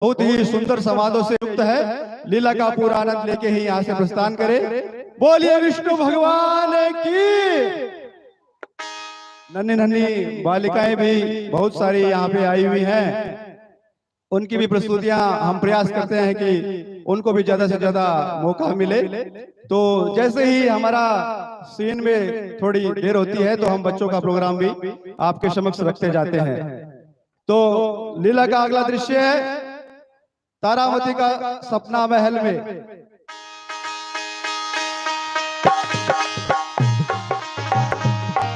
बहुत ही सुंदर संवादों से युक्त है। लीला का पूरा आनंद लेके ही यहाँ से प्रस्थान करे। बोलिए विष्णु भगवान की। नन्ही नन्ही बालिकाएं भी बहुत सारी यहाँ पे आई हुई हैं। उनकी भी प्रस्तुतियां हम प्रयास करते हैं कि उनको भी ज्यादा से ज्यादा मौका मिले। तो जैसे ही हमारा सीन में थोड़ी देर होती है तो हम बच्चों का प्रोग्राम भी आपके समक्ष रखते जाते हैं। तो लीला का अगला दृश्य है तारामती का सपना महल में।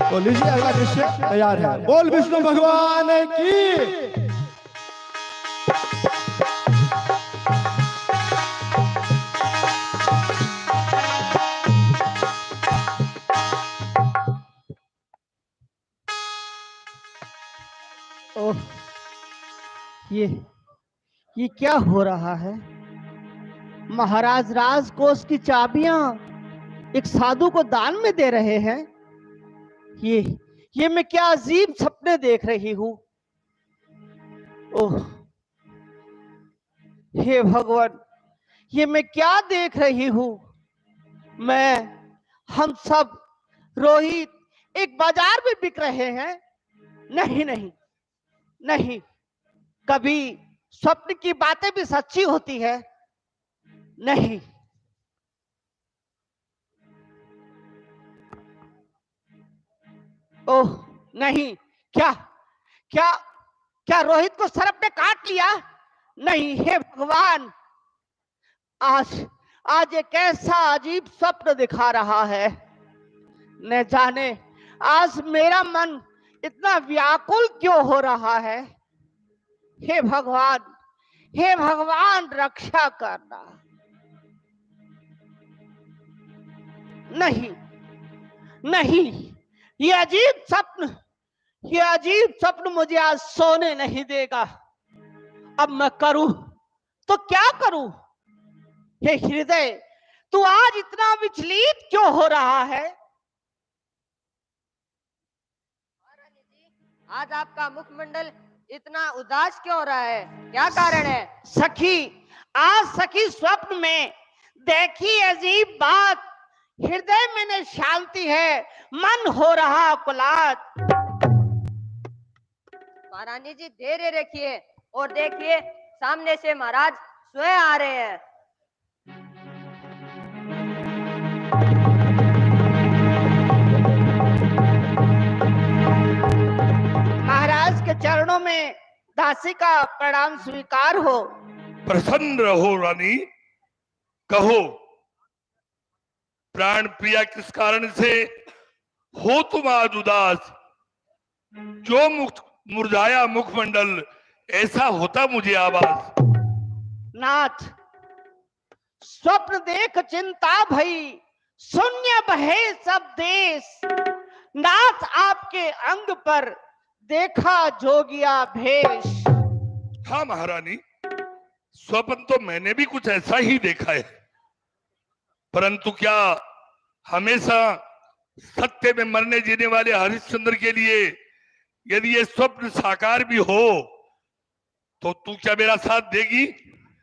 तो लीजिए अगला दृश्य तैयार है। बोल विष्णु भगवान की। ओह, ये क्या हो रहा है? महाराज राजकोष की चाबियां एक साधु को दान में दे रहे हैं। ये मैं क्या अजीब सपने देख रही हूं। ओह, हे भगवान, ये मैं क्या देख रही हूं। हम सब रोहित एक बाजार में बिक रहे हैं। नहीं नहीं नहीं, कभी स्वप्न की बातें भी सच्ची होती है। नहीं, ओह नहीं, क्या क्या क्या रोहित को सर्प ने काट लिया? नहीं, हे भगवान, आज एक ऐसा अजीब स्वप्न दिखा रहा है। न जाने आज मेरा मन इतना व्याकुल क्यों हो रहा है। हे भगवान रक्षा करना। नहीं नहीं, ये अजीब सपन मुझे आज सोने नहीं देगा। अब मैं करूं तो क्या करूं? हे हृदय, तू आज इतना विचलित क्यों हो रहा है? आज आपका मुखमंडल इतना उदास क्यों हो रहा है? क्या कारण है? सखी स्वप्न में देखी अजीब बात। हृदय में शांति है, मन हो रहा कुलात। महारानी जी धैर्य रखिए और देखिए सामने से महाराज स्वयं आ रहे हैं। महाराज के चरणों में दासी का प्रणाम स्वीकार हो। प्रसन्न रहो रानी, कहो प्राण प्रिया किस कारण से हो तुम आज उदास? जो मुरझाया मुखमंडल ऐसा होता मुझे आवाज। नाथ, स्वप्न देख चिंता भई, शून्य बहे सब देश। नाथ आपके अंग पर देखा जोगिया भेष। हाँ महारानी, स्वप्न तो मैंने भी कुछ ऐसा ही देखा है, परंतु क्या हमेशा सत्य में मरने जीने वाले हरिश्चंद्र के लिए यदि ये स्वप्न साकार भी हो तो तू क्या मेरा साथ देगी?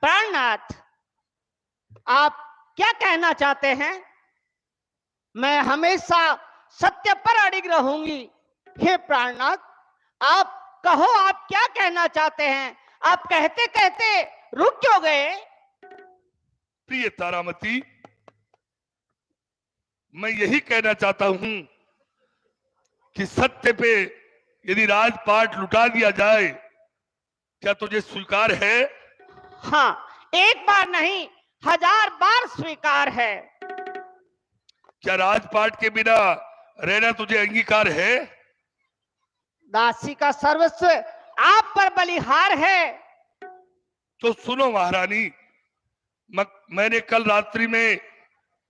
प्राणनाथ, आप क्या कहना चाहते हैं? मैं हमेशा सत्य पर अड़िग रहूंगी। हे प्राणनाथ, आप कहो, आप क्या कहना चाहते हैं? आप कहते कहते रुक क्यों गए? प्रिय तारामती, मैं यही कहना चाहता हूं कि सत्य पे यदि राजपाट लुटा दिया जाए, क्या तुझे स्वीकार है? हाँ, एक बार नहीं 1000 बार स्वीकार है। क्या राजपाट के बिना रहना तुझे अंगीकार है? दासी का सर्वस्व आप पर बलिहार है। तो सुनो महारानी, मैंने कल रात्रि में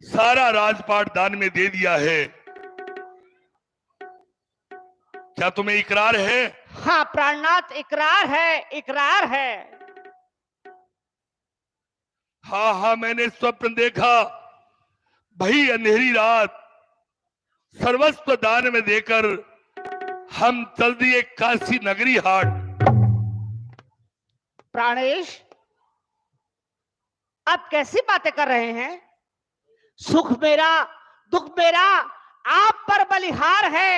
सारा राजपाट दान में दे दिया है। क्या तुम्हें इकरार है? हाँ प्राणनाथ, इकरार है। हाँ, मैंने स्वप्न देखा, भई अंधेरी रात, सर्वस्व दान में देकर हम चल दिए काशी नगरी हाट। प्राणेश, आप कैसी बातें कर रहे हैं? सुख मेरा, दुख मेरा, आप पर बलिहार है।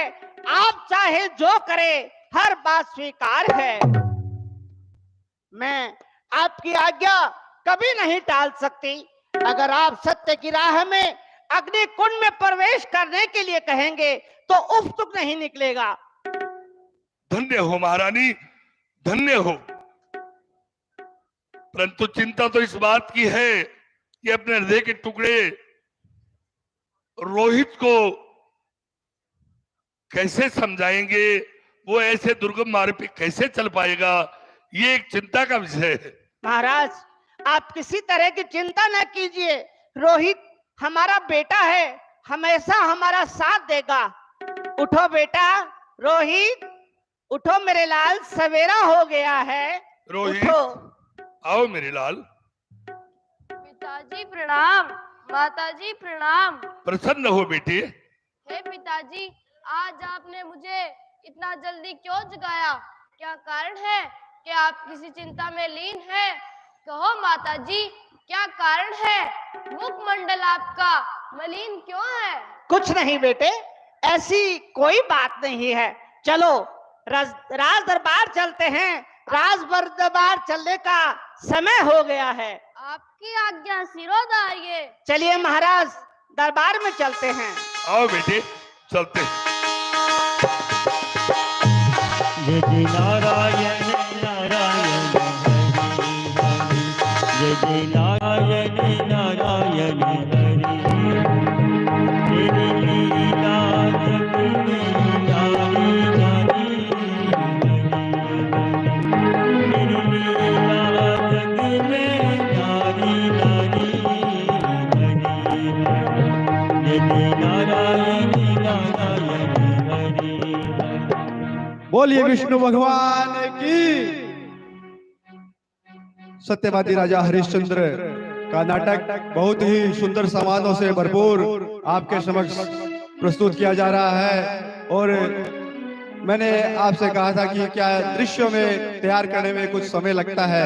आप चाहे जो करे, हर बात स्वीकार है। मैं आपकी आज्ञा कभी नहीं टाल सकती। अगर आप सत्य की राह में अग्नि कुंड में प्रवेश करने के लिए कहेंगे तो उफ तुक नहीं निकलेगा। धन्य हो महारानी, धन्य हो। परंतु चिंता तो इस बात की है कि अपने हृदय के टुकड़े रोहित को कैसे समझाएंगे, वो ऐसे दुर्गम मार्ग पे कैसे चल पाएगा, ये एक चिंता का विषय है। महाराज, आप किसी तरह की चिंता न कीजिए। रोहित हमारा बेटा है, हमेशा हमारा साथ देगा। उठो बेटा, रोहित उठो मेरे लाल, सवेरा हो गया है। रोहित, उठो। आओ मेरे लाल। पिताजी प्रणाम। माताजी प्रणाम। प्रसन्न हो बेटे। हे पिताजी, आज आपने मुझे इतना जल्दी क्यों जगाया? क्या कारण है कि आप किसी चिंता में लीन हैं? कहो माताजी, क्या कारण है? मुखमंडल आपका मलिन क्यों है? कुछ नहीं बेटे, ऐसी कोई बात नहीं है। चलो राज दरबार चलते हैं। राज दरबार चलने का समय हो गया है। आपकी आज्ञा सिरोधार्य। चलिए महाराज, दरबार में चलते हैं। आओ बेटे, चलते हैं। जय जय नारायण नारायण हरि हरि, जय जय नारायण नारायण हरि। तेरी लीला जग में जानी जानी, तेरी लीला जग में जानी जानी, जय जय नारायण नारायण हरि। बोलिए विष्णु भगवान की। सत्यवादी राजा हरिश्चंद्र का नाटक बहुत ही सुंदर संवादों से भरपूर आपके समक्ष प्रस्तुत किया जा रहा है। और मैंने आपसे कहा था कि क्या दृश्यों में तैयार करने में कुछ समय लगता है,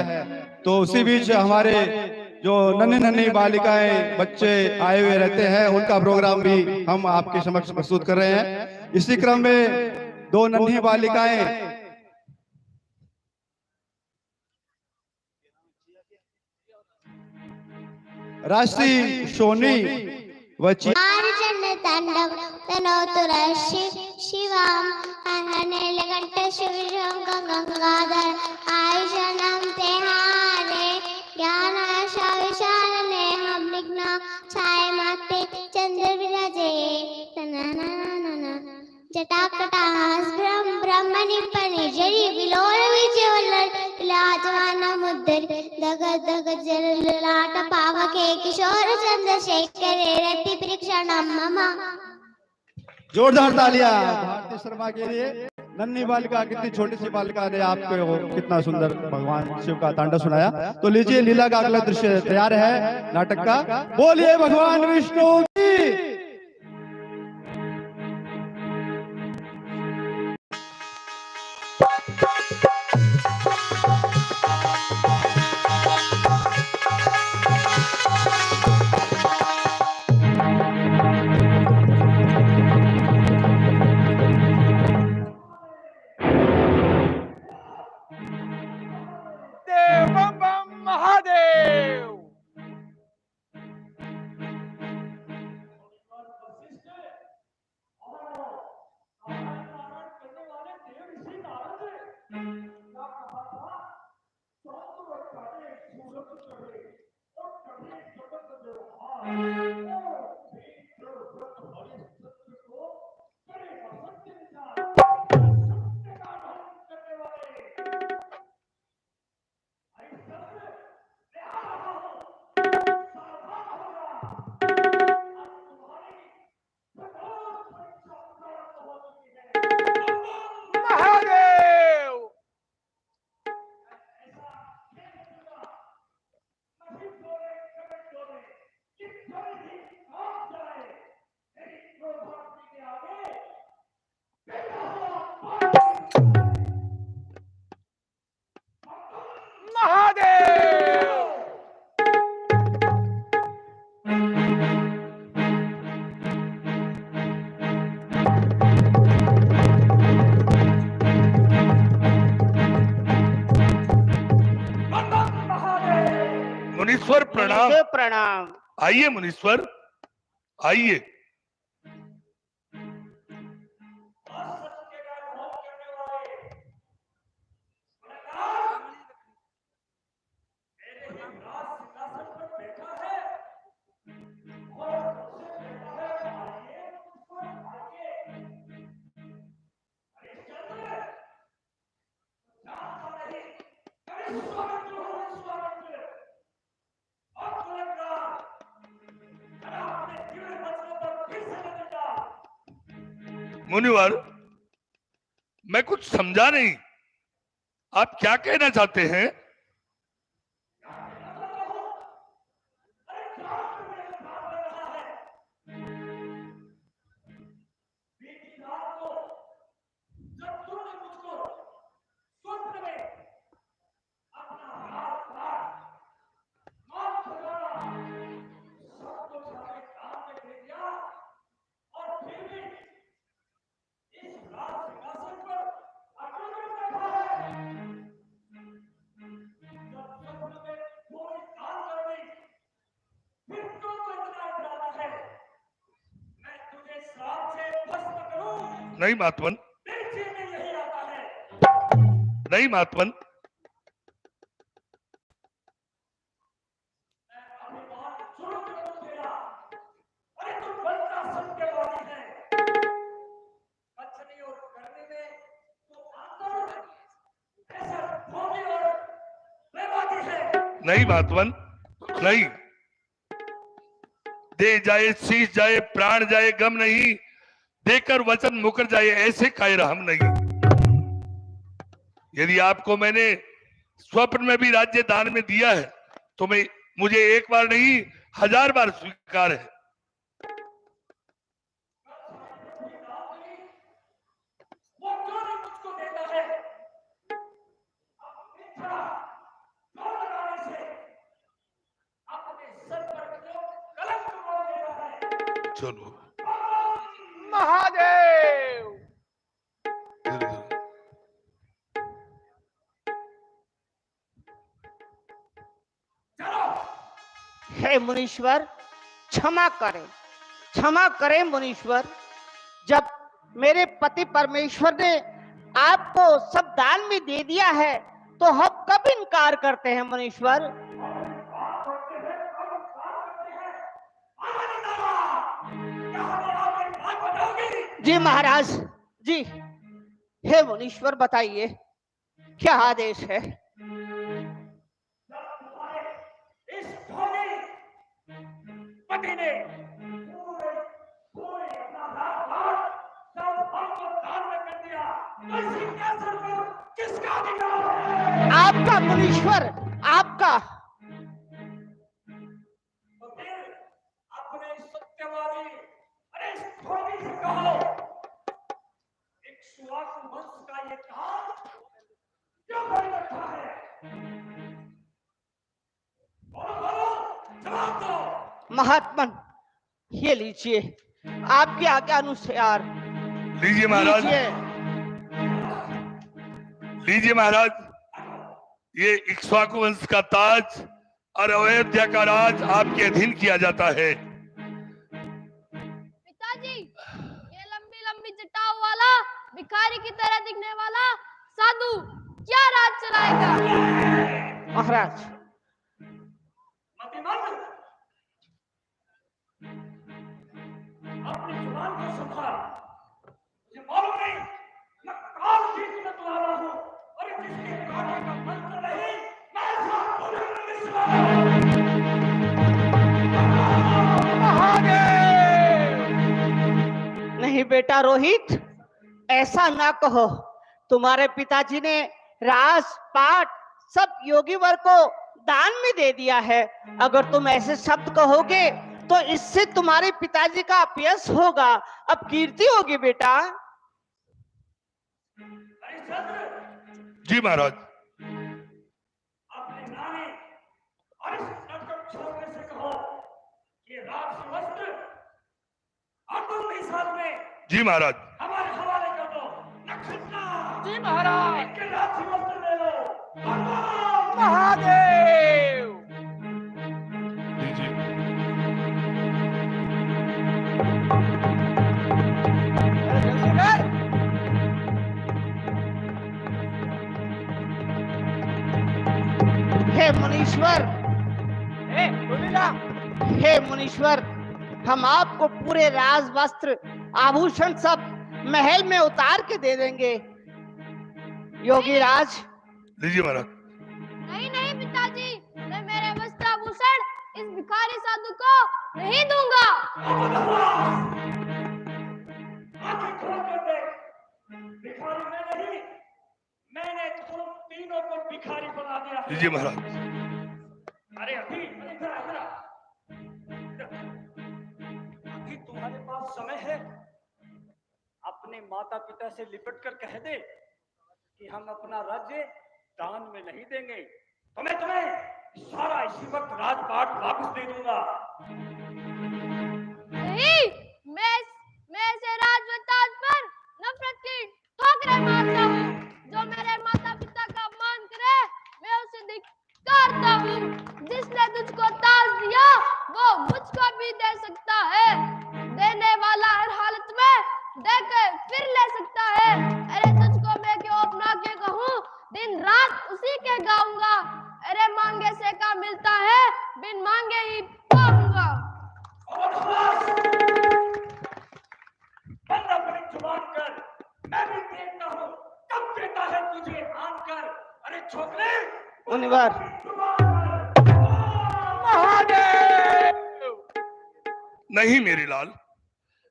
तो उसी बीच हमारे जो नन्ही नन्ही बालिकाएं बच्चे आए हुए रहते हैं, उनका प्रोग्राम भी हम आपके समक्ष प्रस्तुत कर रहे हैं। इसी क्रम में दो नन्ही बालिकाएं राशि सोनी व तांडव तनोतुरश्री शिवाम नीलकंठ शिवशं गंगाधर आयुषनम तेहारे ज्ञानाशा विशालने हम निघ्न छाय माते चंद्र विराजे जटाकटास ब्रह्मणि परिजरी विलोल विजयवल्लर विलाजमान मुद्दर दगद दगद जल लाट पावके किशोर चंद्रशेखर रति परीक्षणम मम। जोरदार तालियां भारती शर्मा के लिए। नन्ही बालिका, कितनी छोटी सी बालिका ने आपको कितना सुंदर भगवान शिव का तांडव सुनाया। तो लीजिए, लीला का अगला दृश्य तैयार है नाटक का। बोलिए भगवान विष्णु की। मुनीश्वर प्रणाम। मुनिदेव प्रणाम। आइए मुनीश्वर, आइए। मुनिवर, मैं कुछ समझा नहीं, आप क्या कहना चाहते हैं? नहीं महात्मन, नहीं महात्मन, नहीं महात्मन, नहीं। दे जाए शीश जाए प्राण जाए गम नहीं, देकर वचन मुकर जाए ऐसे कायर हम नहीं। यदि आपको मैंने स्वप्न में भी राज्य दान में दिया है तो मुझे एक बार नहीं 1000 बार स्वीकार है। चलो महादेव। हे मुनीश्वर, क्षमा करें, क्षमा करें मुनीश्वर। जब मेरे पति परमेश्वर ने आपको सब दान में दे दिया है तो हम कब इनकार करते हैं मुनीश्वर? जी महाराज जी। हे मुनीश्वर बताइए क्या आदेश है? इस पति ने किसका अधिकार? आपका मुनीश्वर, आपका। तो फिर अपने सत्यवादी अरे धोनी से कहो, इक्ष्वाकु वंश का ये काम क्यों कर रखा है? बोलो, जवाब दो। महात्मन, ये लीजिए, आपकी आज्ञा अनुसार। लीजिए महाराज, लीजिए महाराज, ये इक्ष्वाकु वंश का ताज और अयोध्या का राज आपके अधीन किया जाता है। पिताजी, ये लंबी लंबी जटाओं वाला भिखारी की तरह दिखने वाला साधु क्या राज चलाएगा? महाराज, मतिमंद, अपनी जुबान को संभाल। मुझे मालूम नहीं मैं काल जीत में तुम्हारा हूँ और जिसके काटे का मंत्र नहीं मैं ऐसा नहीं बेटा रोहित, ऐसा ना कहो। तुम्हारे पिताजी ने राज पाट सब योगी वर्ग को दान में दे दिया है। अगर तुम ऐसे शब्द कहोगे तो इससे तुम्हारे पिताजी का अपयश होगा, अब कीर्ति होगी बेटा। जी महाराज। अपने नानी और इस नटखट छोकरे से कहो कि राज वस्त्र और तुम भी साथ में जी महाराज। हमारे हवाले कर दो। नक्षत्रा जी महाराज। इनके राज वस्त्र ले लो। महादेव। मुनीश्वर, हे मुनीश्वर, हम आपको पूरे राज वस्त्र आभूषण सब महल में उतार के दे देंगे। योगी राज। लीजिए महाराज। नहीं नहीं पिताजी, मैं मेरे वस्त्र आभूषण इस भिखारी साधु को नहीं दूंगा। आंखें खोल कर देख, भिखारी मैं नहीं, मैंने तुम तीनों को भिखारी बना दिया है। लीजिए महाराज। अरे अभी इधर अभी तुम्हारे पास समय है, अपने माता पिता से लिपट कर कह दे कि हम अपना राज्य दान में नहीं देंगे, तो मैं तुम्हें सारा इसी वक्त राजपाट वापस दे दूंगा। नहीं, मैं ऐसे राजवताज पर नफरत की ठोकरें मारता हूँ। जो मेरे माता पिता का अपमान करे, मैं उसे धिक्कारता हूँ। जिसने तुझको ताज दिया, वो मुझको भी दे सकता है। देने वाला हर हालत में देकर फिर ले सकता है। अरे तुझको मैं क्यों अपना के कहूँ, दिन रात उसी के गाऊंगा। अरे मांगे से का मिलता है, बिन मांगे ही पाऊंगा। बंद अपनी जुबान कर, मैं भी देखता हूँ कब देता है तुझे आन कर। अरे छोकरे, मुनिवर। नहीं मेरे लाल,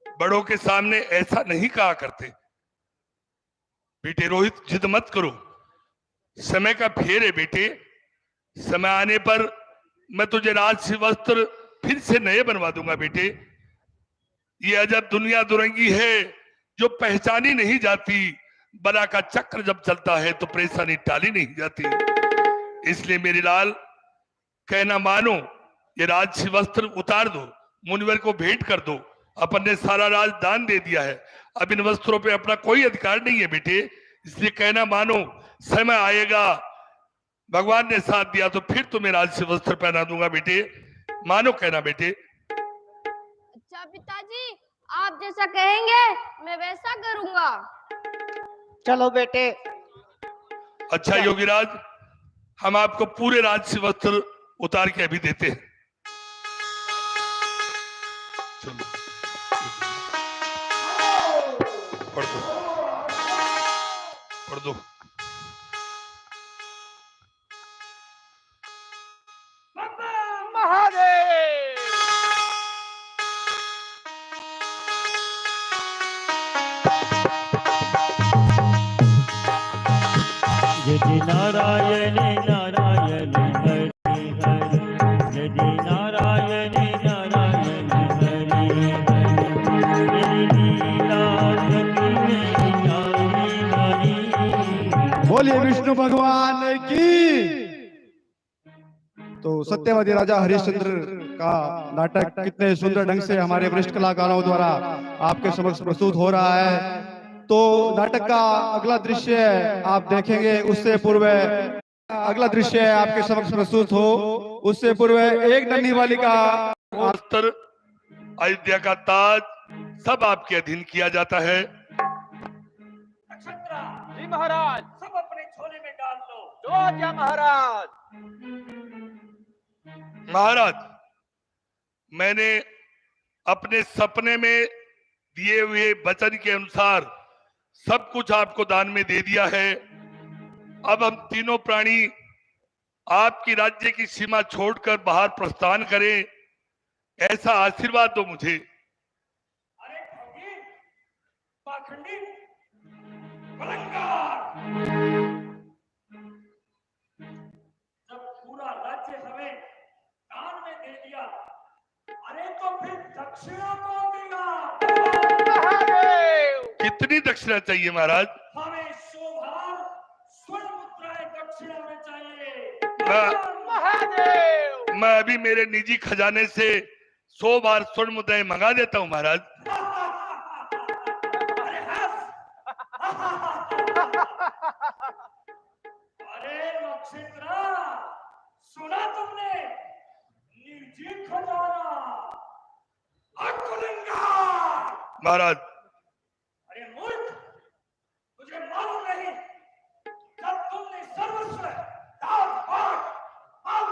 बड़ों के सामने ऐसा नहीं कहा करते। बेटे रोहित, जिद मत करो, समय का फेर है बेटे। समय आने पर मैं तुझे राजसी वस्त्र फिर से नए बनवा दूंगा बेटे। ये अजब दुनिया दुरंगी है जो पहचानी नहीं जाती। बला का चक्र जब चलता है तो परेशानी टाली नहीं जाती। इसलिए मेरे लाल, कहना मानो, ये राजसी वस्त्र उतार दो, मुनिवर को भेंट कर दो। अपन ने सारा राज दान दे दिया है, अब इन वस्त्रों पे अपना कोई अधिकार नहीं है बेटे। इसलिए कहना मानो, समय आएगा, भगवान ने साथ दिया तो फिर तुम्हें राजसी वस्त्र पहना दूंगा बेटे। मानो कहना बेटे। अच्छा पिताजी, आप जैसा कहेंगे मैं वैसा करूंगा। चलो बेटे। अच्छा योगीराज, हम आपको पूरे राजसी वस्त्र उतार के अभी देते हैं। चलो पढ़ दो, पढ़ दो। यदि नारायण नारायण हरि हरि, यदि नारायण नारायण हरि हरि, तेरी लीला जग में न्यारी नारी। बोलिए विष्णु भगवान की। तो सत्यवती राजा हरिश्चंद्र का नाटक कितने सुंदर ढंग से हमारे वरिष्ठ कलाकारों द्वारा आपके समक्ष प्रस्तुत हो रहा है। तो नाटक का अगला दृश्य आप देखेंगे, उससे पूर्व अगला दृश्य आपके समक्ष प्रस्तुत हो, उससे पूर्व एक नन्ही बालिका वस्त्र, अयोध्या का ताज सब आपके अधीन किया जाता है। नक्षत्रा जी महाराज, सब अपने झोले में डाल लो। जो आज्ञा महाराज। महाराज, मैंने अपने सपने में दिए हुए वचन के अनुसार सब कुछ आपको दान में दे दिया है। अब हम तीनों प्राणी आपकी राज्य की सीमा छोड़कर बाहर प्रस्थान करें, ऐसा आशीर्वाद दो मुझे। अरे भोगी, पाखंडी, बलंगार, जब पूरा राज्य हमें दान में दे दिया, अरे तो फिर दक्षिणा कौन देगा? कितनी दक्षिणा चाहिए महाराज? हमें शोभार स्वर्ण मुद्राएं दक्षिणा में चाहिए। मैं अभी मेरे निजी खजाने से 100 बार स्वर्ण मुद्राएं मंगा देता हूँ महाराज। अरे हंस। अरे नक्षत्रा, सुना तुमने? निजी खजाना, अकुलंगार। महाराज, अरे मूर्ख, तुझे मालूम नहीं, जब तुमने सर्वस्व, दान, पाठ, माल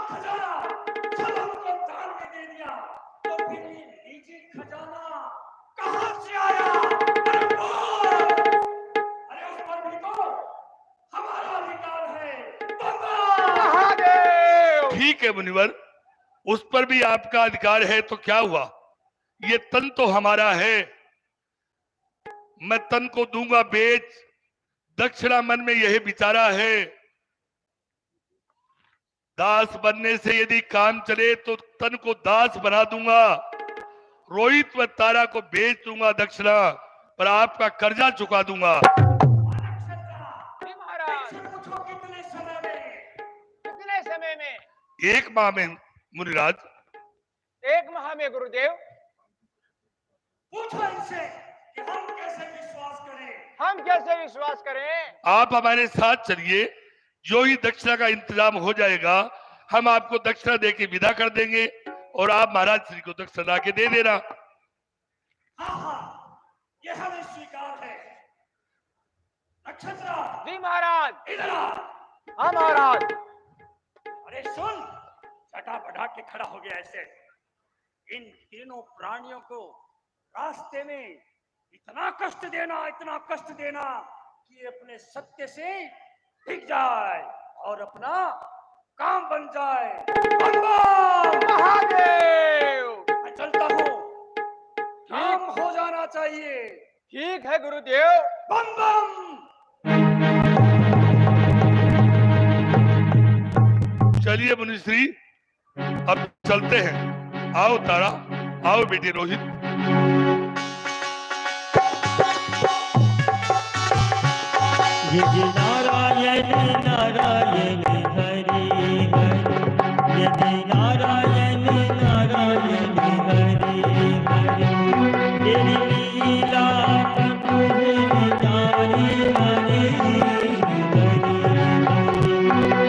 है मुनिवर, उस पर भी आपका अधिकार है तो क्या हुआ, ये तन तो हमारा है, मैं तन को दूंगा बेच, दक्षिणा मन में यही विचारा है। दास बनने से यदि काम चले तो तन को दास बना दूंगा, रोहित व तारा को बेच दूंगा दक्षिणा, पर आपका कर्जा चुका दूंगा। कितने समय में? 1 माह में मुनिराज। 1 माह में गुरुदेव। पूछो इनसे कि हम कैसे विश्वास करें। हम कैसे विश्वास करें? आप हमारे साथ चलिए, जो ही दक्षिणा का इंतजाम हो जाएगा हम आपको दक्षिणा देके विदा कर देंगे और आप महाराज श्री को दक्षिणा के दे देना। हाँ हाँ, ये हमें स्वीकार है। नक्षत्र जी महाराज। इधर आ। हाँ महाराज। अरे सुन, चटा बढ़ा के खड़ा हो गया ऐसे। इन तीनों प्राणियों को रास्ते में इतना कष्ट देना कि ये अपने सत्य से टिक जाए और अपना काम बन जाए। बम बम! महादेव। मैं चलता हूँ, काम हो जाना चाहिए। ठीक है गुरुदेव। बम बम! चलिए मुनिश्री, अब चलते हैं। आओ तारा, आओ बेटी रोहित। यदि नारायण नारायण हरि हरि, यदि नारायण नारायण हरि हरि, तेरी लीला तुझे जाने हरि हरि हरि,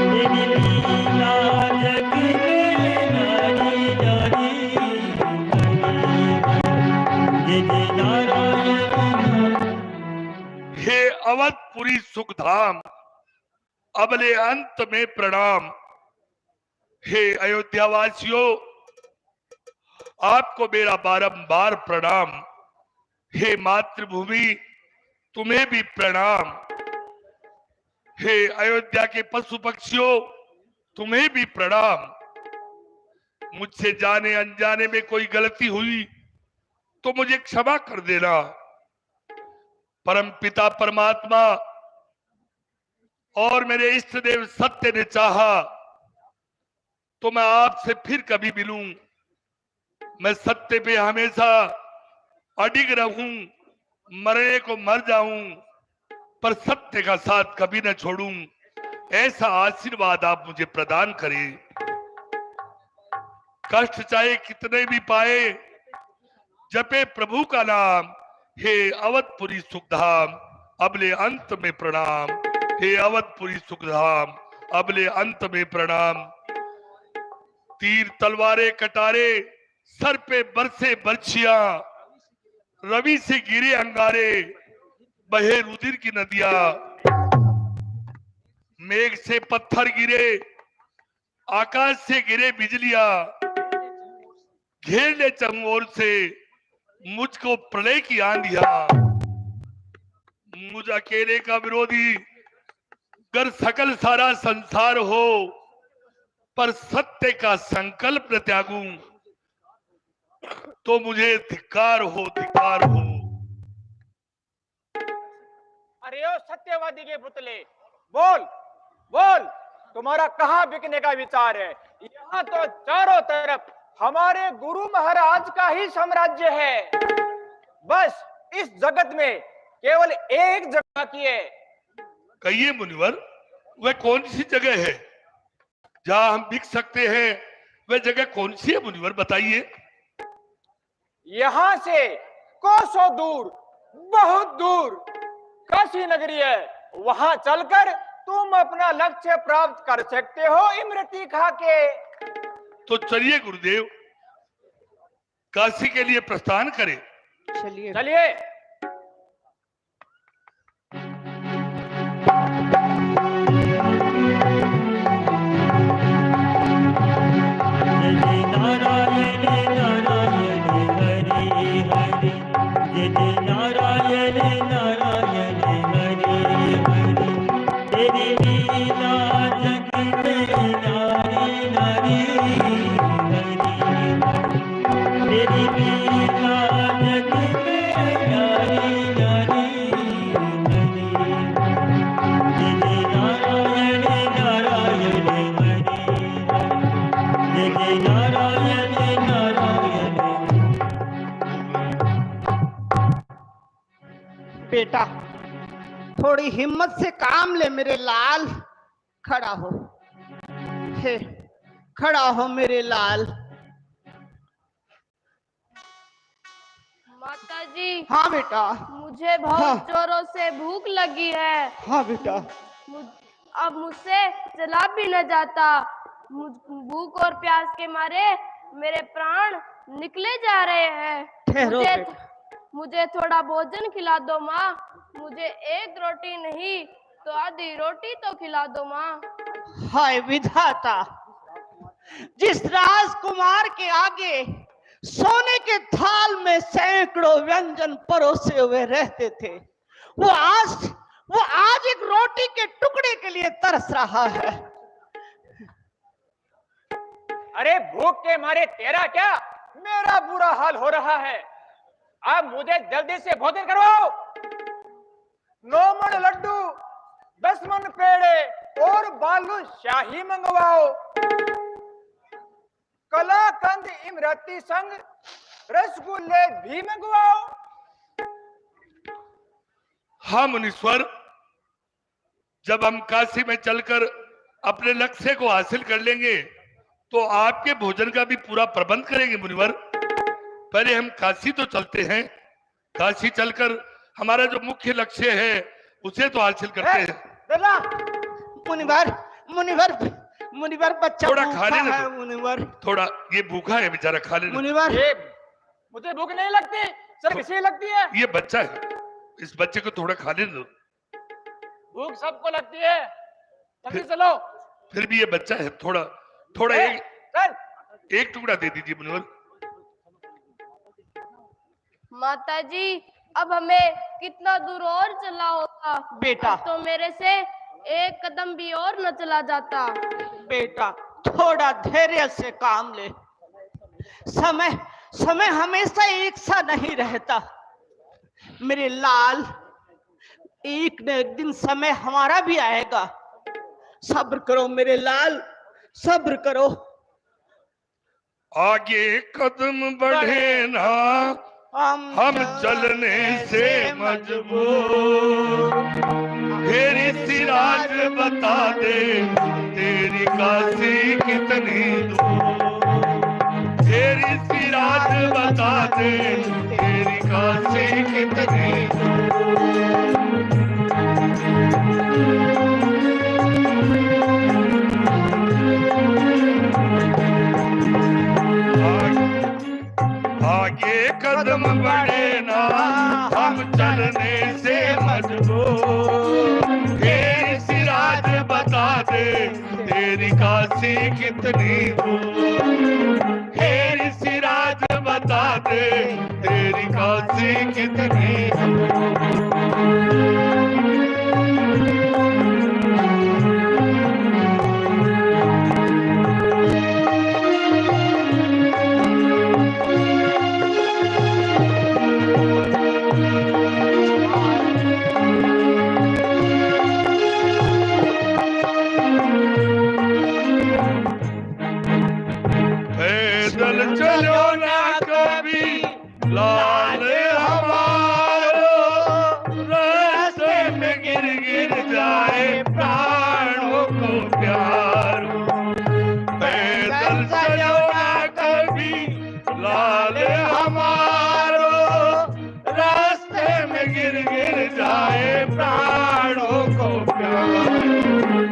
तेरी लीला जग में नारी नारी हरि हरि, यदि नारायण। हे अवधपुरी सुखधाम, अबले अंत में प्रणाम। हे अयोध्यावासियों, आपको मेरा बारंबार प्रणाम। हे मातृभूमि, तुम्हें भी प्रणाम। हे अयोध्या के पशु पक्षियों, तुम्हें भी प्रणाम। मुझसे जाने अनजाने में कोई गलती हुई तो मुझे क्षमा कर देना। परम पिता परमात्मा और मेरे इष्ट देव सत्य ने चाहा तो मैं आपसे फिर कभी मिलूं। मैं सत्य पे हमेशा अडिग रहूं, मरने को मर जाऊं, पर सत्य का साथ कभी न छोड़ूं। ऐसा आशीर्वाद आप मुझे प्रदान करें। कष्ट चाहे कितने भी पाए, जपे प्रभु का नाम। हे अवधपुरी सुखधाम, अबले अंत में प्रणाम। हे अवधपुरी सुखधाम, अबले अंत में प्रणाम। तीर तलवारे कटारे, सर पे बरसे बरछियां, रवि से गिरे अंगारे, बहे रुधिर की नदियां। मेघ से पत्थर गिरे, आकाश से गिरे बिजलियां, घेर ले चंगोर से मुझको प्रलय की आंधिया। मुझ अकेले का विरोधी गर सकल सारा संसार हो, पर सत्य का संकल्प न त्यागूं तो मुझे धिक्कार हो, धिक्कार हो। अरे ओ सत्यवादी के पुतले, बोल बोल, तुम्हारा कहाँ बिकने का विचार है? यहाँ तो चारों तरफ हमारे गुरु महाराज का ही साम्राज्य है। बस इस जगत में केवल एक जगह की है। कहिए मुनिवर, वह कौन सी जगह है जहां हम बिक सकते हैं? वह जगह कौन सी है मुनिवर, बताइए। यहाँ से कोसों दूर, बहुत दूर काशी नगरी है। वहां चलकर तुम अपना लक्ष्य प्राप्त कर सकते हो इमरती खा के। तो चलिए गुरुदेव, काशी के लिए प्रस्थान करें। चलिए चलिए। जय नारायण नारायण हरि हरि, जय नारायण नारायण हरि हरि, तेरी लीला जग में नारी नारी नारायण नारायण बेटा थोड़ी हिम्मत से काम ले मेरे लाल। खड़ा हो, हे खड़ा हो मेरे लाल। माताजी, हाँ बेटा। मुझे बहुत हाँ। जोरों से भूख लगी है। हाँ बेटा। अब मुझसे चला भी न जाता। भूख और प्यास के मारे मेरे प्राण निकले जा रहे हैं। ठहरो बेटा। मुझे थोड़ा भोजन खिला दो माँ। मुझे एक रोटी नहीं तो आधी रोटी तो खिला दो माँ। हाय विधाता, जिस राजकुमार के आगे सोने के थाल में सैकड़ों व्यंजन परोसे हुए रहते थे, वो आज एक रोटी के टुकड़े के लिए तरस रहा है। अरे भूख के मारे तेरा क्या, मेरा बुरा हाल हो रहा है। अब मुझे जल्दी से भोजन करवाओ। 9 मन लड्डू, 10 मन पेड़े और बालू शाही मंगवाओ। कलाकंद इमरती संग रसगुल्ले भी मंगवाओ। हाँ मुनीश्वर, जब हम काशी में चलकर अपने लक्ष्य को हासिल कर लेंगे तो आपके भोजन का भी पूरा प्रबंध करेंगे मुनिवर। पहले हम काशी तो चलते हैं, काशी चलकर हमारा जो मुख्य लक्ष्य है उसे तो हासिल करते हैं। मुनिवर मुनिवर मुनिवर बच्चा थोड़ा भूखा खा लेने है दो। मुनिवर। थोड़ा ये भूखा है बेचारा, खा लेना। मुनिवर ये मुझे भूख नहीं लगती, सिर्फ इसलिए लगती है। ये बच्चा है, इस बच्चे को थोड़ा खा लेने दो। भूख सबको लगती है, जल्दी चलो। फिर भी ये बच्चा है, थोड़ा थोड़ा चल। एक टुकड़ा दे दीजिए मुनिवर। माताजी, अब हमें कितना दूर और चला होगा बेटा। अब तो मेरे से एक कदम भी और न चला जाता। बेटा थोड़ा धैर्य से काम ले। समय हमेशा एक सा नहीं रहता मेरे लाल। एक न एक दिन समय हमारा भी आएगा। सब्र करो मेरे लाल, सब्र करो। आगे कदम बढ़े ना हम चलने से मजबूर। तेरी सिराज बता दे तेरी काशी कितनी दूर। तेरी सिराज बता दे तेरी काशी कितनी दूर। आगे कदम बढ़े ना हम चलने से मजबूर। तेरी सिराज बता दे तेरी काशी कितनी दूर। तेरी सिराज बता दे तेरी काशी कितनी दूर। पैदल चलो ना कभी लाल हमारो, रास्ते में गिर गिर जाए प्राणों को प्यारो। पैदल चलो ना कभी लाल हमारो, रास्ते में गिर गिर जाए प्राणों को प्यारो।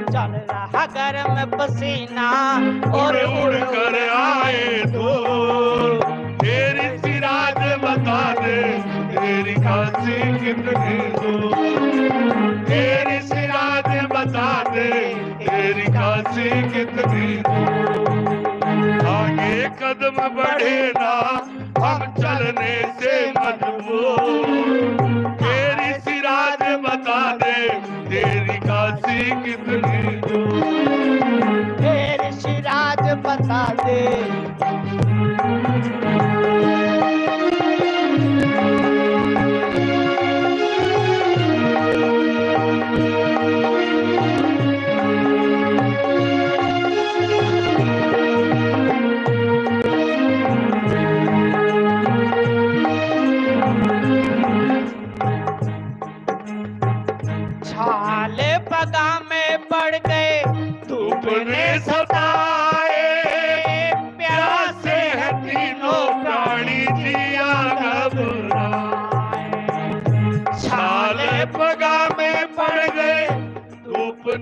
चल रहा गर्म पसीना और उड़ कर आए दूर। तेरी सिराज बता दे तेरी काशी कितनी दूर। तेरी सिराज बता दे तेरी काशी कितनी दूर। आगे कदम बढ़े ना हम चलने से मजबूर। तेरी सिराज बता दे तेरी काशी कितनी दूर। तेरी सिराज बता दे।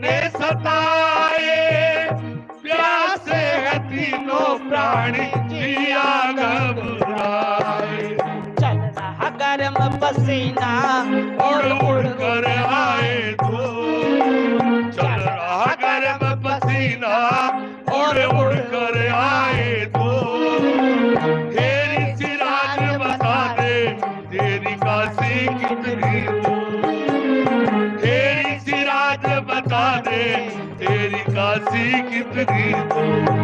ने सताए, प्यासे है तीनों प्राणी जिया घबराए। चल रहा गर्म पसीना उड़ उड़ कर आए तो, चल रहा गर्म पसीना उड़ उड़ कर आए तो। तेरी सिराज बता दे तेरी काशी कितनी दूर, तेरी सिराज बता दे तेरी काशी कितनी दूर।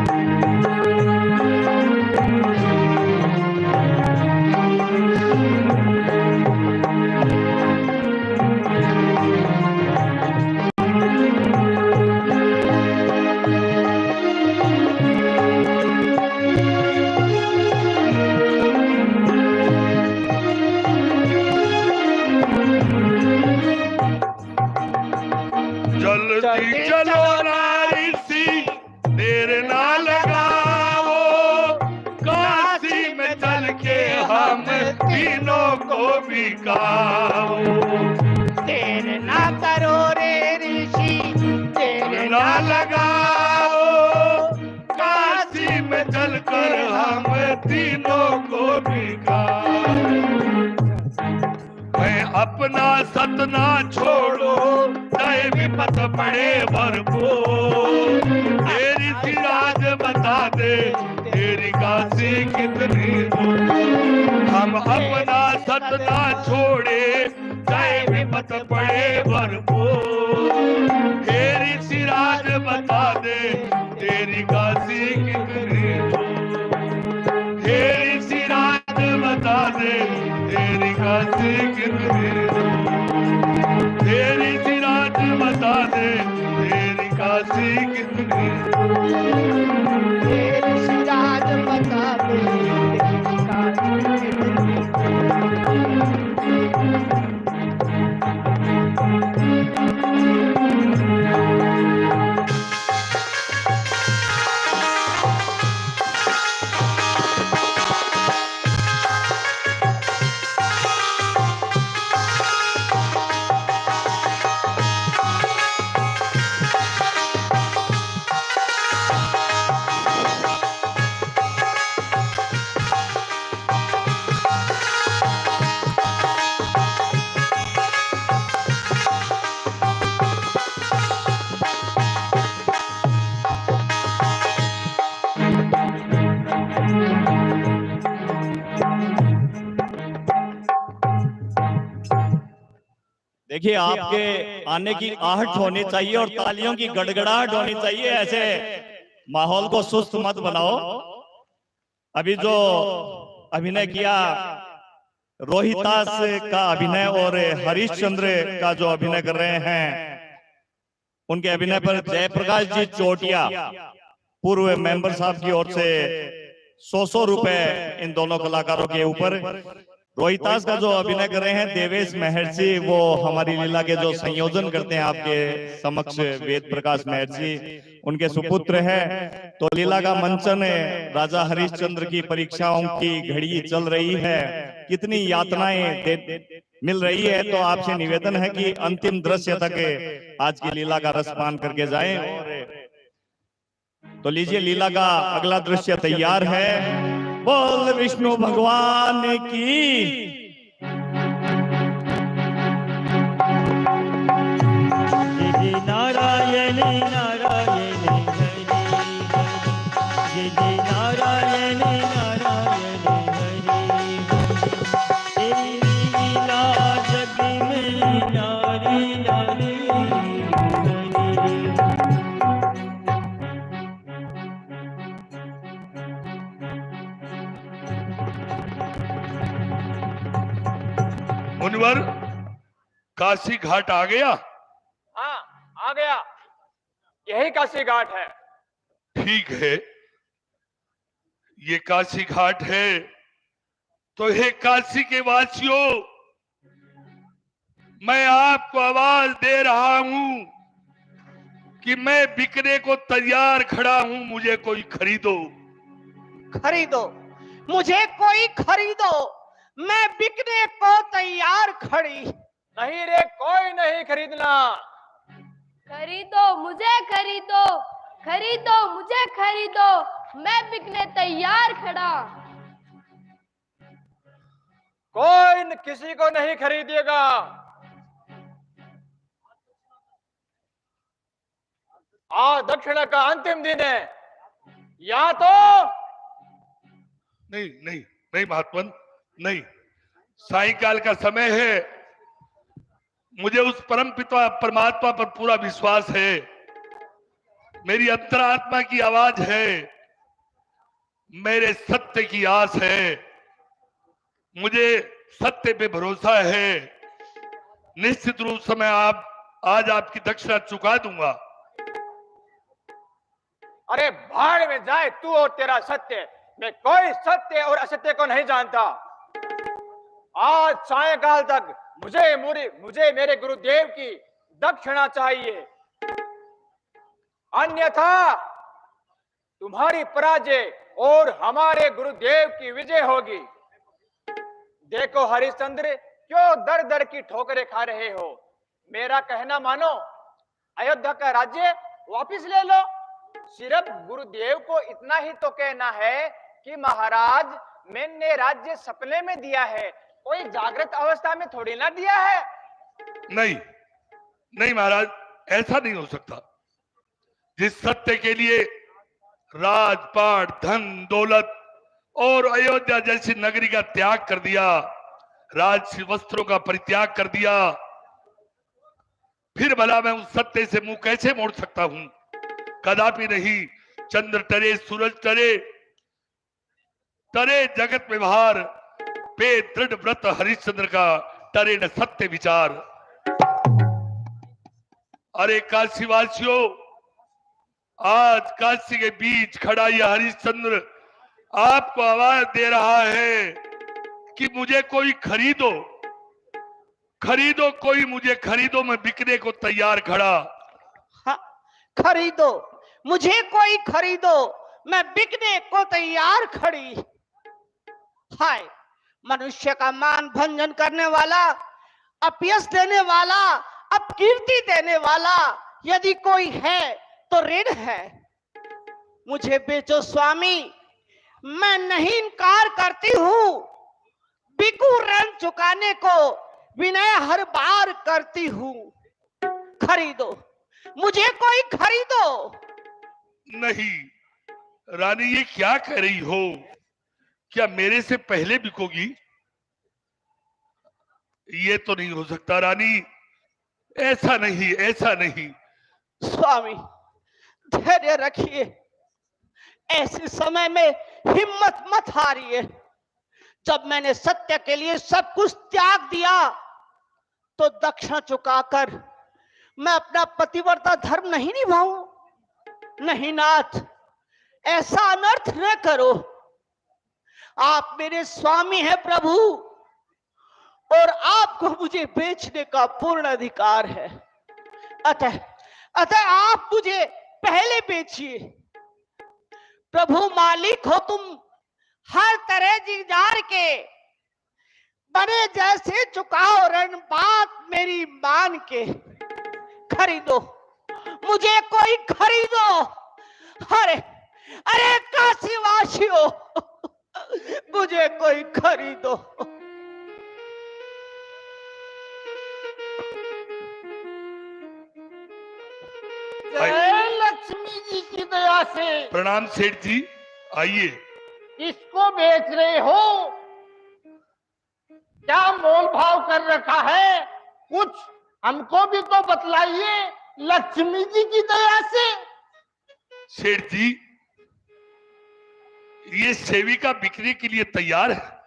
जल्दी चलो नारी सी देर ना लगाओ, काशी में चल के हम तीनों को बिकाओ। देर ना करो रे ऋषि, देर ना लगाओ, काशी में चल कर हम तीनों को बिकाओ। मैं अपना सतना छोड़ो चाहे विपत पड़े भरपूर, तेरी सिराज बता दे तेरी काशी कितनी दूर। हम अपना सतना छोड़े चाहे विपत पड़े भरपूर, तेरी सिराज बता दे तेरी काशी कितनी दूर। तेरी सिराज बता दे तेरी काशी कितनी दूर। तेरी सिराज बता दे तेरी काशी कितनी दूर। तेरी सिराज बता दे तेरी काशी कितनी दूर। देखिए, आपके आने की आहट होनी चाहिए और तालियों की गड़गड़ाहट होनी चाहिए। ऐसे माहौल को सुस्त मत बनाओ। अभी जो अभिनय किया, रोहितास का अभिनय और हरिश्चंद्र का जो अभिनय कर रहे हैं, उनके अभिनय पर जयप्रकाश जी चोटिया पूर्व मेंबर साहब की ओर से 100 रुपए इन दोनों कलाकारों के ऊपर। रोहितास का जो अभिनय कर रहे हैं देवेश महर्षि, वो हमारी लीला के जो संयोजन करते हैं आपके समक्ष, वेद प्रकाश महर्षि, उनके सुपुत्र है। तो लीला का मंचन राजा हरिश्चंद्र की परीक्षाओं की घड़ी चल रही है, कितनी यातनाएं मिल रही है। तो आपसे निवेदन है कि अंतिम दृश्य तक आज की लीला का रसपान करके जाएं। तो लीजिए, लीला का अगला दृश्य तैयार है। बोल विष्णु भगवान की। जय जय नारायण नारायण हरि हरि, जय जय नारायण नारायण हरि हरि। तेरी लीला जग में नारी नारी हरि। मुनिवर, काशी घाट आ गया? हाँ, आ गया। यही काशी घाट है। ठीक है, ये काशी घाट है। तो हे काशी के वासियों, मैं आपको आवाज दे रहा हूं कि मैं बिकने को तैयार खड़ा हूं, मुझे कोई खरीदो। खरीदो, मुझे कोई खरीदो, मैं बिकने को तैयार खड़ी। नहीं रे, कोई नहीं खरीदना। खरीदो मुझे खरीदो, खरीदो मुझे खरीदो, मैं बिकने तैयार खड़ा। कोई किसी को नहीं खरीदेगा। आज दक्षिणा का अंतिम दिन है, या तो नहीं नहीं नहीं महात्मन, नहीं। सायंकाल का समय है, मुझे उस परम पिता परमात्मा पर पूरा विश्वास है, मेरी अंतरात्मा की आवाज है, मेरे सत्य की आस है, मुझे सत्य पे भरोसा है। निश्चित रूप से मैं आज आपकी दक्षिणा चुका दूंगा। अरे भाड़ में जाए तू और तेरा सत्य, मैं कोई सत्य और असत्य को नहीं जानता। आज सायंकाल तक मुझे मेरे गुरुदेव की दक्षिणा चाहिए, अन्यथा तुम्हारी पराजय और हमारे गुरुदेव की विजय होगी। देखो हरिश्चंद्र, क्यों दर दर की ठोकरें खा रहे हो? मेरा कहना मानो, अयोध्या का राज्य वापस ले लो। सिर्फ गुरुदेव को इतना ही तो कहना है कि महाराज, मैंने राज्य सपने में दिया है, कोई जागृत अवस्था में थोड़ी ना दिया है। नहीं नहीं महाराज, ऐसा नहीं हो सकता। जिस सत्य के लिए राजपाट, धन दौलत और अयोध्या जैसी नगरी का त्याग कर दिया, राज वस्त्रों का परित्याग कर दिया, फिर भला मैं उस सत्य से मुंह कैसे मोड़ सकता हूं? कदापि नहीं। चंद्र टरे, सूरज टरे, टरे जगत व्यवहार, पे दृढ़ व्रत हरिश्चंद्र का, टरे न सत्य विचार। अरे काशीवासियों, आज काशी के बीच खड़ा यह हरिश्चंद्र आपको आवाज दे रहा है कि मुझे कोई खरीदो, खरीदो, कोई मुझे खरीदो, मैं बिकने को तैयार खड़ा। हाँ, खरीदो मुझे, कोई खरीदो, मैं बिकने को तैयार खड़ी। हाय, मनुष्य का मान भंजन करने वाला, अपयश देने वाला, अपकीर्ति देने वाला यदि कोई है तो ऋण है। मुझे बेचो स्वामी, मैं नहीं इनकार करती हूँ। बिकू ऋण चुकाने को विनय हर बार करती हूँ। खरीदो मुझे, कोई खरीदो। नहीं रानी, ये क्या कह रही हो? क्या मेरे से पहले बिकोगी? ये तो नहीं हो सकता रानी, ऐसा नहीं, ऐसा नहीं। स्वामी धैर्य रखिए, ऐसे समय में हिम्मत मत हारिए। जब मैंने सत्य के लिए सब कुछ त्याग दिया तो दक्षिणा चुकाकर मैं अपना पतिव्रता धर्म नहीं निभाऊं? नहीं नाथ, ऐसा अनर्थ न करो। आप मेरे स्वामी हैं प्रभु, और आपको मुझे बेचने का पूर्ण अधिकार है। अतः आप मुझे पहले बेचिए। प्रभु मालिक हो तुम, हर तरह जीजार के बने जैसे चुकाओ ऋण, बात मेरी मान के। खरीदो मुझे, कोई खरीदो। अरे अरे काशीवासियों, मुझे कोई खरीदो। लक्ष्मी जी की दया से। प्रणाम सेठ जी, आइए। इसको बेच रहे हो? क्या मोल भाव कर रखा है? कुछ हमको भी तो बतलाइए, लक्ष्मी जी की दया से। सेठ जी, ये सेविका बिकने के लिए तैयार है।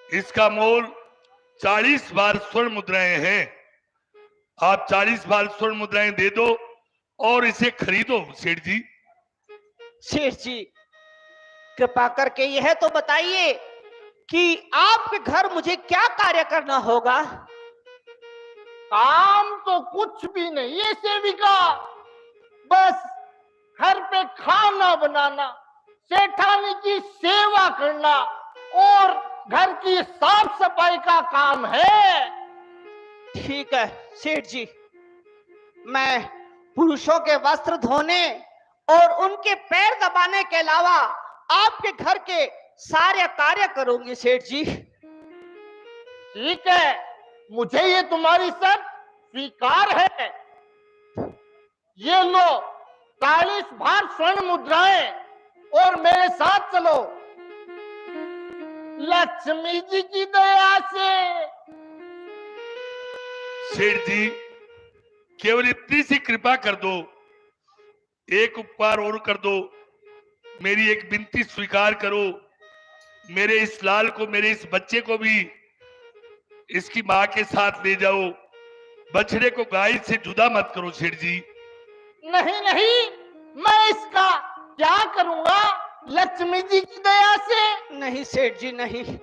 इसका मोल 40 बार स्वर्ण मुद्राएं हैं। आप 40 बार स्वर्ण मुद्राएं दे दो और इसे खरीदो सेठ जी। सेठ जी, कृपा करके यह तो बताइए कि आपके घर मुझे क्या कार्य करना होगा? काम तो कुछ भी नहीं है सेविका, बस घर पे खाना बनाना, सेठानी की सेवा करना और घर की साफ सफाई का काम है। ठीक है सेठ जी, मैं पुरुषों के वस्त्र धोने और उनके पैर दबाने के अलावा आपके घर के सारे कार्य करूंगी सेठ जी। ठीक है, मुझे ये तुम्हारी शर्त स्वीकार है। ये लो 40 भार स्वर्ण मुद्राएं और मेरे साथ चलो। लक्ष्मी जी की दया से। सेठ जी, केवल इतनी सी कृपा कर दो, एक उपकार और कर दो, मेरी एक विनती स्वीकार करो। मेरे इस लाल को, मेरे इस बच्चे को भी इसकी माँ के साथ ले जाओ। बछड़े को गाय से जुदा मत करो सेठ जी। नहीं नहीं, मैं इसका क्या करूंगा लक्ष्मी जी की दया से। नहीं सेठ जी नहीं,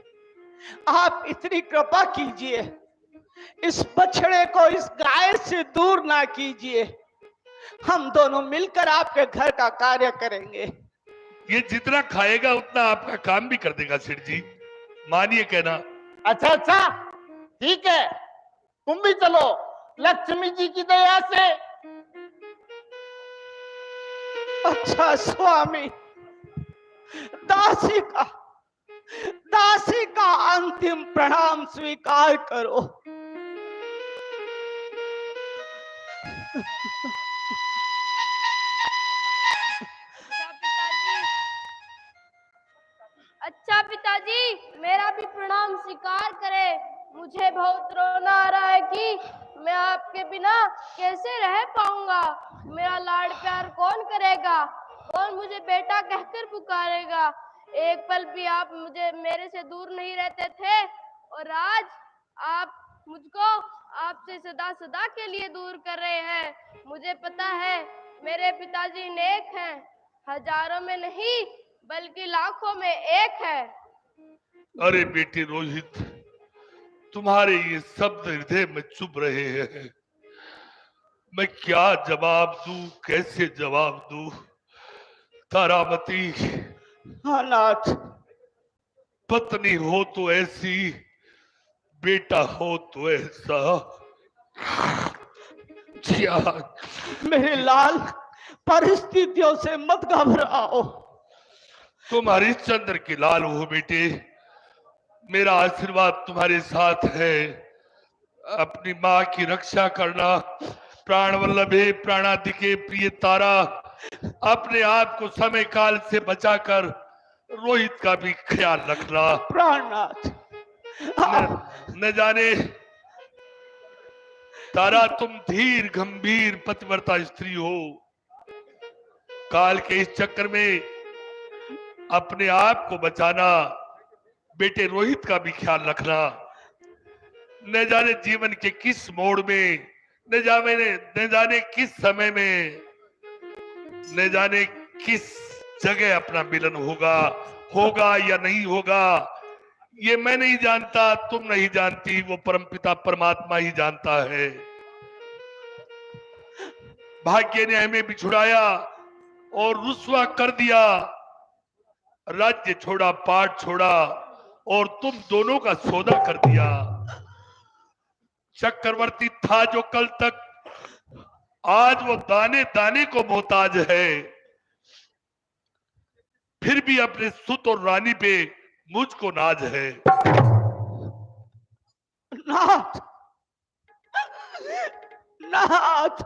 आप इतनी कृपा कीजिए, इस बछड़े को इस गाय से दूर ना कीजिए। हम दोनों मिलकर आपके घर का कार्य करेंगे। ये जितना खाएगा उतना आपका काम भी कर देगा सेठ जी, मानिए कहना। अच्छा अच्छा, ठीक है, तुम भी चलो लक्ष्मी जी की दया से। अच्छा स्वामी, दासी का अंतिम प्रणाम स्वीकार करो। अच्छा पिताजी, मेरा भी प्रणाम स्वीकार करें। मुझे बहुत रोना आ रहा है कि मैं आपके बिना कैसे रह पाऊंगा। मेरा लाड प्यार कौन करेगा, कौन मुझे बेटा कहकर पुकारेगा। एक पल भी आप मेरे से दूर नहीं रहते थे और आज आप मुझको आपसे सदा सदा के लिए दूर कर रहे हैं। मुझे पता है मेरे पिताजी नेक हैं, हजारों में नहीं बल्कि लाखों में एक है। अरे बेटे रोहित, तुम्हारे ये शब्द हृदय में चुभ रहे हैं। मैं क्या जवाब दूं, कैसे जवाब दूं। तारामती, हालात, पत्नी हो तो ऐसी, बेटा हो तो ऐसा। क्या मेरे लाल, परिस्थितियों से मत घबराओ। तुम हरिश्चंद्र के लाल हो बेटे, मेरा आशीर्वाद तुम्हारे साथ है। अपनी माँ की रक्षा करना। प्राण वल्लभे प्राणाधिके प्रिय तारा, अपने आप को समय काल से बचाकर रोहित का भी ख्याल रखना। प्राणनाथ, न जाने तारा, तुम धीर गंभीर पतिव्रता स्त्री हो। काल के इस चक्कर में अपने आप को बचाना, बेटे रोहित का भी ख्याल रखना। न जाने जीवन के किस मोड़ में, न जाने किस समय में, न जाने किस जगह अपना मिलन होगा या नहीं होगा। ये मैं नहीं जानता, तुम नहीं जानती, वो परमपिता परमात्मा ही जानता है। भाग्य ने हमें बिछुड़ाया और रुस्वा कर दिया। राज्य छोड़ा, पाठ छोड़ा और तुम दोनों का सौदा कर दिया। चक्रवर्ती था जो कल तक, आज वो दाने दाने को मोहताज है। फिर भी अपने सुत और रानी पे मुझको नाज है। नाथ, नाथ,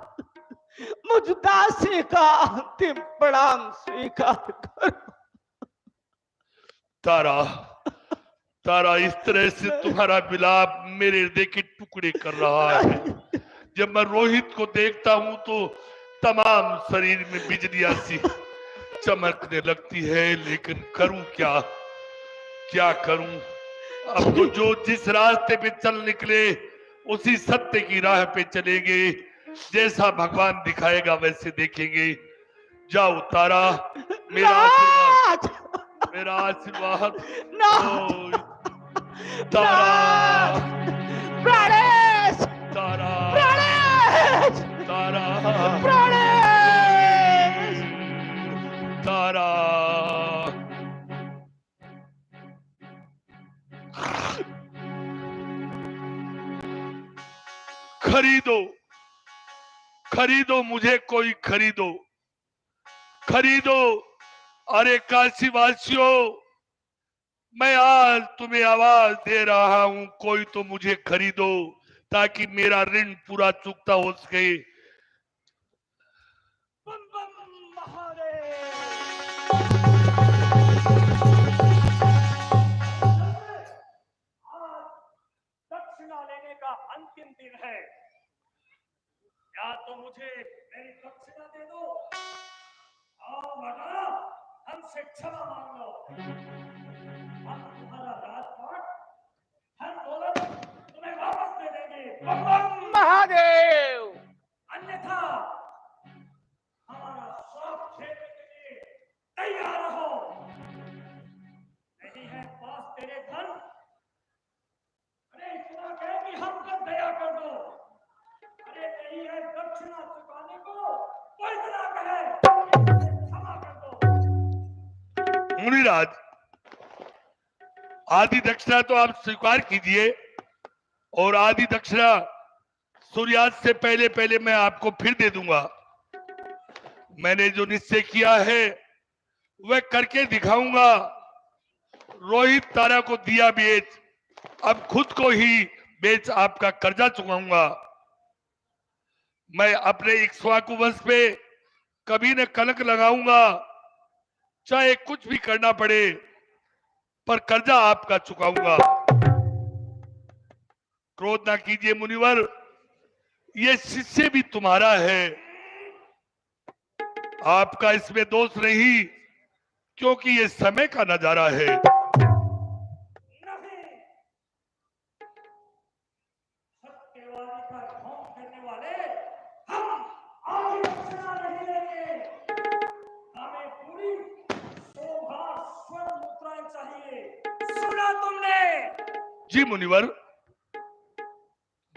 मुझ दासी का अंतिम प्रणाम स्वीकार करो। तारा, तारा, इस तरह से तुम्हारा विलाप मेरे हृदय के टुकड़े कर रहा है। जब मैं रोहित को देखता हूं तो तमाम शरीर में बिजलियां सी चमकने लगती है, लेकिन करूं क्या, क्या करूं। अब तो जो जिस रास्ते पे चल निकले उसी सत्य की राह पे चलेंगे। जैसा भगवान दिखाएगा वैसे देखेंगे। जाओ तारा, मेरा आशीर्वाद, मेरा आशीर्वाद। तारा, प्राणेश, तारा, प्राणेश, तारा, प्राणेश। तारा। खरीदो, खरीदो मुझे कोई खरीदो, खरीदो। अरे काशी वासियों, मैं आज तुम्हें आवाज दे रहा हूं, कोई तो मुझे खरीदो ताकि मेरा ऋण पूरा चुकता हो सके। बम बम महादेव। आज दक्षिणा लेने का अंतिम दिन है। या तो मुझे मेरी दक्षिणा दे दो, आओ मर्दाना, हमसे क्षमा मांग लो। हम तुम्हारा राजपाट, धन दौलत तुम्हें वापस दे देंगे। बम बम महादेव। अन्यथा हमारा श्राप झेलने के लिए तैयार रहो। नहीं है पास तेरे धन, अरे इतना कह कि हम पर दया कर दो। अरे नहीं है दक्षिणा चुकाने को, तो इतना कहे क्षमा कर दो। मुनिराज, आदि दक्षिणा तो आप स्वीकार कीजिए, और आदि दक्षिणा सूर्यास्त से पहले पहले मैं आपको फिर दे दूंगा। मैंने जो निश्चय किया है वह करके दिखाऊंगा। रोहित तारा को दिया बेच, अब खुद को ही बेच आपका कर्जा चुकाऊंगा। मैं अपने इक्ष्वाकु वंश पे कभी न कलंक लगाऊंगा, चाहे कुछ भी करना पड़े, पर कर्जा आपका चुकाऊंगा। क्रोध ना कीजिए मुनिवर, ये शिष्य भी तुम्हारा है, आपका इसमें दोष नहीं, क्योंकि ये समय का नजारा है। नहीं, सत्यवादी का ढोंग करने वाले हम आगे दक्षिणा नहीं लेंगे। हमें पूरी शोभा स्वर्ण मुद्राएं चाहिए। सुना तुमने? जी मुनिवर,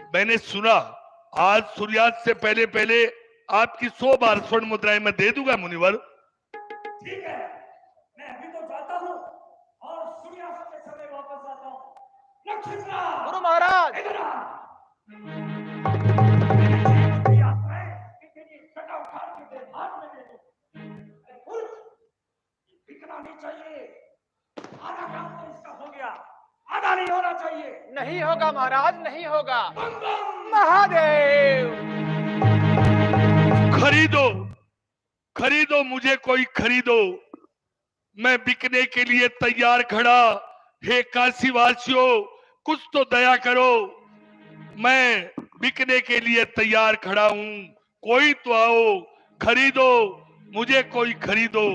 मैंने सुना। आज सूर्यास्त से पहले पहले आपकी 100 बार स्वर्ण मुद्राएं मैं दे दूंगा मुनिवर। ठीक है, मैं अभी तो जाता हूँ और सूर्यास्त के समय वापस आता हूँ। लक्ष्मणा, गुरु महाराज। इधर आ। इतनी कटा उखाड़ के तेरे हाथ में दे दो। अरे उठ, ये बिकना नहीं चाहिए। आधा काम तो इसका हो गया, आधा नहीं होना चाहिए। नहीं होगा महाराज, नहीं होगा। बम बम महादेव। खरीदो, खरीदो मुझे कोई खरीदो, मैं बिकने के लिए तैयार खड़ा। हे काशी वासियों, कुछ तो दया करो, मैं बिकने के लिए तैयार खड़ा हूं, कोई तो आओ, खरीदो मुझे कोई खरीदो।